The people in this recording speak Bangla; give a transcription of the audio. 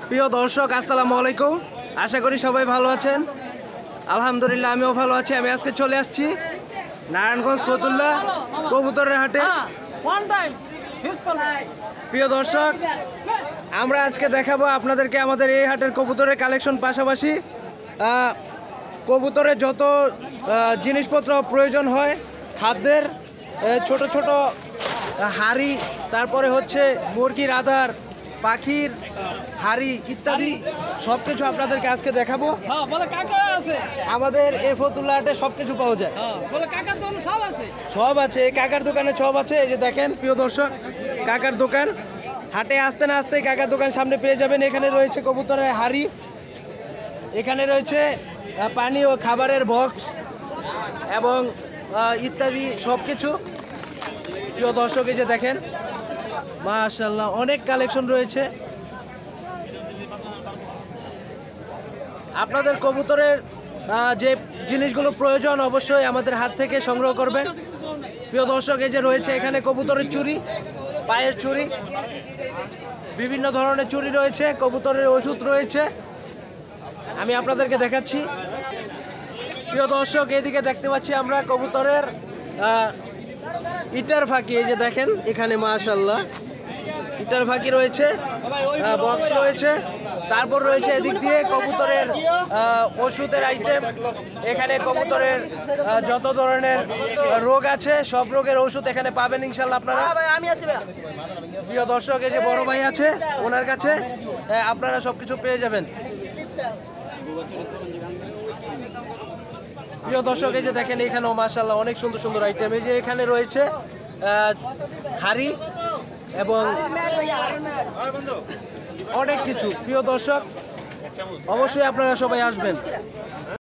প্রিয় দর্শক আসসালামু আলাইকুম, আশা করি সবাই ভালো আছেন। আলহামদুলিল্লাহ আমিও ভালো আছি। আমি আজকে চলে আসছি নারায়ণগঞ্জ ফতুল্লা কবুতরের হাটে। প্রিয় দর্শক, আমরা আজকে দেখাবো আপনাদেরকে আমাদের এই হাটের কবুতরের কালেকশন, পাশাপাশি কবুতরের যত জিনিসপত্র প্রয়োজন হয়, খাদ্যের ছোট ছোট হাড়ি, তারপরে হচ্ছে মুরগির আদার, পাখির হাড়ি ইত্যাদি সব কিছু আপনাদেরকে আজকে দেখাবো। আমাদের এই ফতুল্লা হাটে সব কিছু পাওয়া যায়, সব আছে। এই কাকার দোকানে সব আছে। এই যে দেখেন প্রিয় দর্শক, কাকার দোকান। হাটে আসতে না আসতে কাকার দোকান সামনে পেয়ে যাবেন। এখানে রয়েছে কবুতরের হাড়ি, এখানে রয়েছে পানি ও খাবারের বক্স এবং ইত্যাদি সব কিছু। প্রিয় দর্শক, এই যে দেখেন মাশাআল্লাহ অনেক কালেকশন রয়েছে। আপনাদের কবুতরের যে জিনিসগুলো প্রয়োজন অবশ্যই আমাদের হাত থেকে সংগ্রহ করবেন। প্রিয় দর্শক, এই যে রয়েছে এখানে কবুতরের চুড়ি, পায়ের চুড়ি, বিভিন্ন ধরনের চুড়ি রয়েছে, কবুতরের ওষুধ রয়েছে, আমি আপনাদেরকে দেখাচ্ছি। প্রিয় দর্শক, এদিকে দেখতে পাচ্ছি আমরা কবুতরের ইটার ফাঁকি। এই যে দেখেন এখানে মাশাআল্লাহ ইটার ফাঁকি রয়েছে, বক্স রয়েছে, তারপর রয়েছে এদিক দিয়ে কবুতরের ওষুধের আইটেম। এখানে কবুতরের যত ধরনের রোগ আছে সব রোগের ওষুধ এখানে পাবেন ইনশাল্লাহ আপনারা। প্রিয় দর্শক, এই যে বড় ভাই আছে, ওনার কাছে আপনারা সবকিছু পেয়ে যাবেন। প্রিয় দর্শক, এই যে দেখেন এখানেও মাশাআল্লাহ অনেক সুন্দর সুন্দর আইটেম। এই যে এখানে রয়েছে হাড়ি এবং অনেক কিছু। প্রিয় দর্শক, অবশ্যই আপনারা সবাই আসবেন।